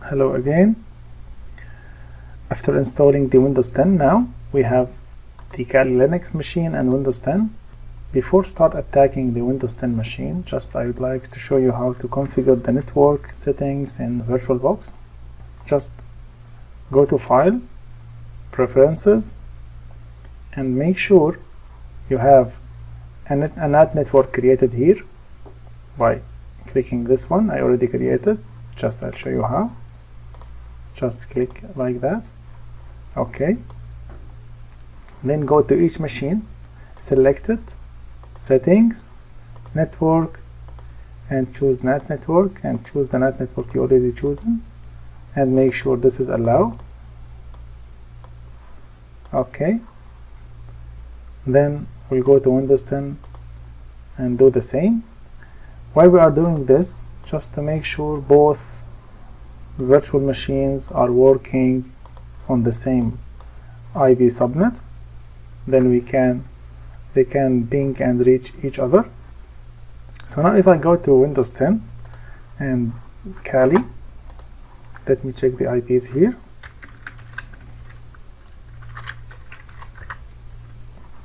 Hello again. After installing the Windows 10, now we have the Kali Linux machine and Windows 10. Before start attacking the Windows 10 machine, I would like to show you how to configure the network settings in VirtualBox. Just go to File, Preferences, and make sure you have a NAT network created here by clicking this one. I already created. I'll show you how. Just click like that. Okay. Then go to each machine, select it, Settings, Network, and choose NAT network, and choose the NAT network you already chosen, and make sure this is Allow. Okay. Then we'll go to Windows 10 and do the same. Why we are doing this? Just to make sure both virtual machines are working on the same IP subnet. Then they can ping and reach each other. So now if I go to Windows 10 and Kali, let me check the IPs here.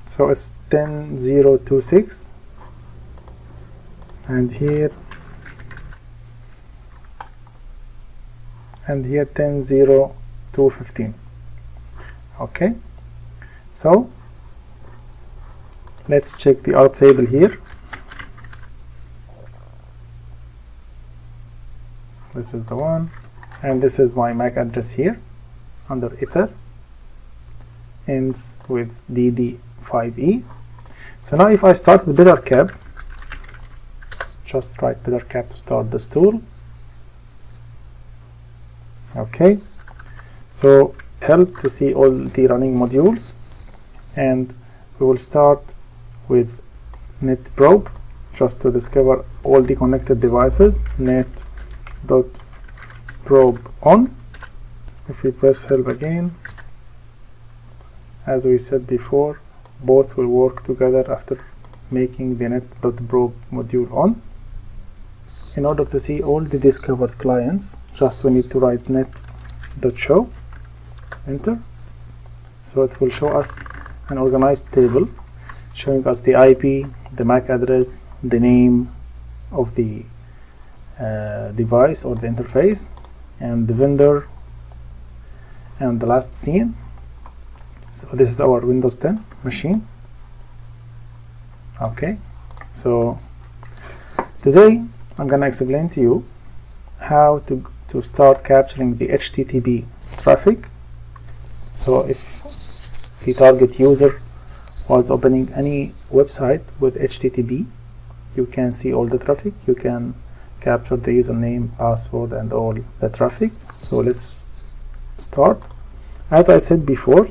So it's 10.0.26, and here 10.0.2.15. Okay, so let's check the ARP table here. This is the one, and this is my MAC address here under Ether, ends with DD5E. So now if I start with BetterCap, just write BetterCap to start this tool. Okay, so help to see all the running modules, and we will start with netprobe just to discover all the connected devices. Net.probe on. If we press help again, as we said before, both will work together after making the net.probe module on. In order to see all the discovered clients, we need to write net.show, enter. So it will show us an organized table showing us the IP, the MAC address, the name of the device or the interface, and the vendor, and the last scene. So this is our Windows 10 machine. Okay, so today I'm gonna explain to you how to start capturing the HTTP traffic. So if the target user was opening any website with HTTP, you can see all the traffic. You can capture the username, password, and all the traffic. So let's start. As I said before,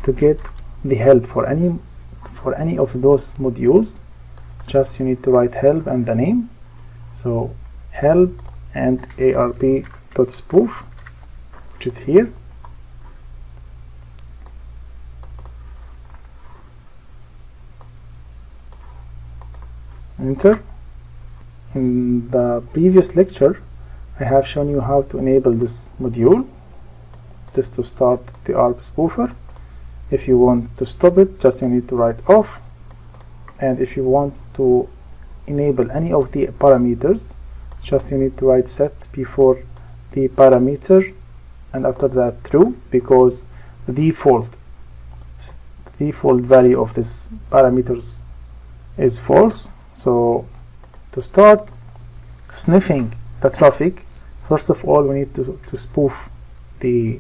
to get the help for any of those modules, you need to write help and the name. So help and arp.spoof, which is here. Enter. In the previous lecture, I have shown you how to enable this module, just to start the ARP spoofer. If you want to stop it, you need to write off. And if you want to enable any of the parameters, you need to write set before the parameter, and after that true, because the default value of this parameters is false. So to start sniffing the traffic, first of all we need to spoof the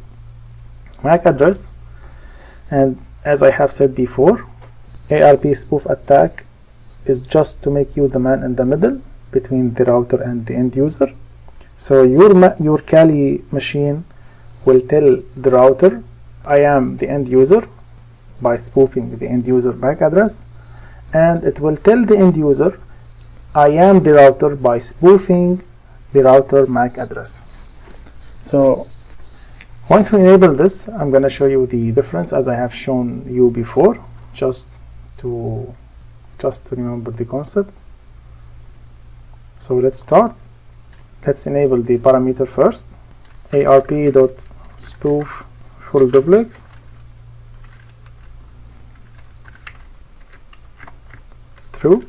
MAC address, and as I have said before, ARP spoof attack is just to make you the man in the middle between the router and the end user. So your Kali machine will tell the router, I am the end user, by spoofing the end user MAC address, and it will tell the end user, I am the router, by spoofing the router MAC address. So once we enable this, I'm going to show you the difference as I have shown you before, just to remember the concept. So let's start. Let's enable the parameter first. arp.spoof full duplex, true,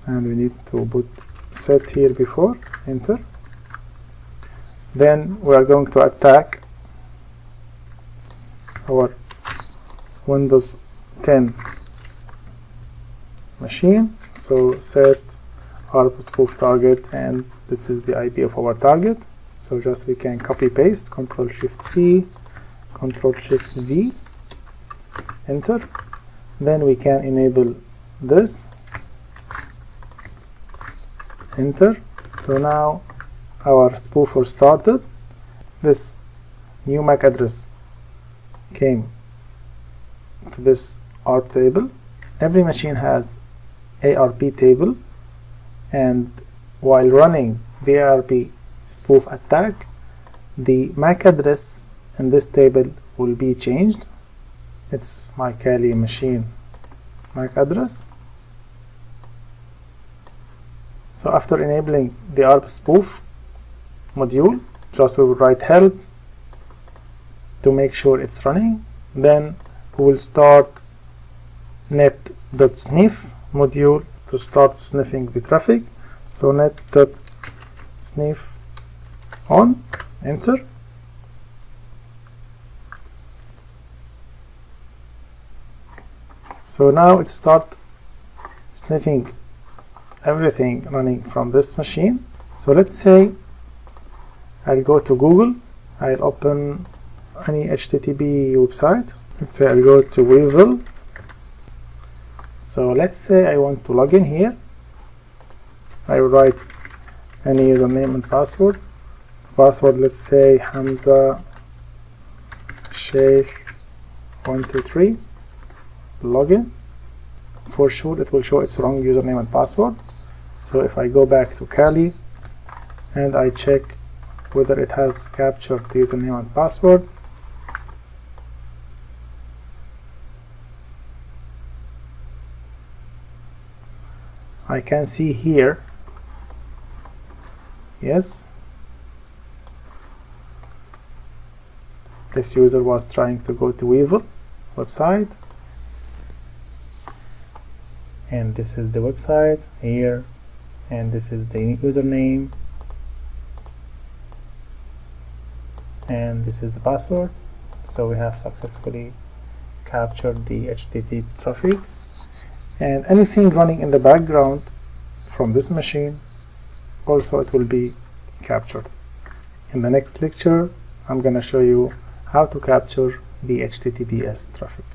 and we need to put set here before, enter. Then we are going to attack our Windows 10 machine. So set ARP spoof target, and this is the IP of our target. So just we can copy paste, Control Shift C, Control Shift V, enter. Then we can enable this, enter. So now our spoofer started. This new MAC address came to this ARP table. Every machine has ARP table, and while running the ARP spoof attack, the MAC address in this table will be changed. It's my Kali machine MAC address. So after enabling the ARP spoof module, just we will write help to make sure it's running. Then we will start net.sniff module to start sniffing the traffic. So net.sniff on, enter. So now it start sniffing everything running from this machine. So let's say I'll go to Google, I'll open any HTTP website. Let's say I'll go to Weevil. So let's say I want to log in here. I will write any username and password. Password, let's say Hamza Sheikh 123. Login. For sure it will show its wrong username and password. So if I go back to Kali and I check whether it has captured the username and password, I can see here, yes, this user was trying to go to Weevil website, and this is the website here, and this is the username, and this is the password. So we have successfully captured the HTTP traffic, and anything running in the background from this machine also it will be captured. In the next lecture I'm gonna show you how to capture the HTTPS traffic.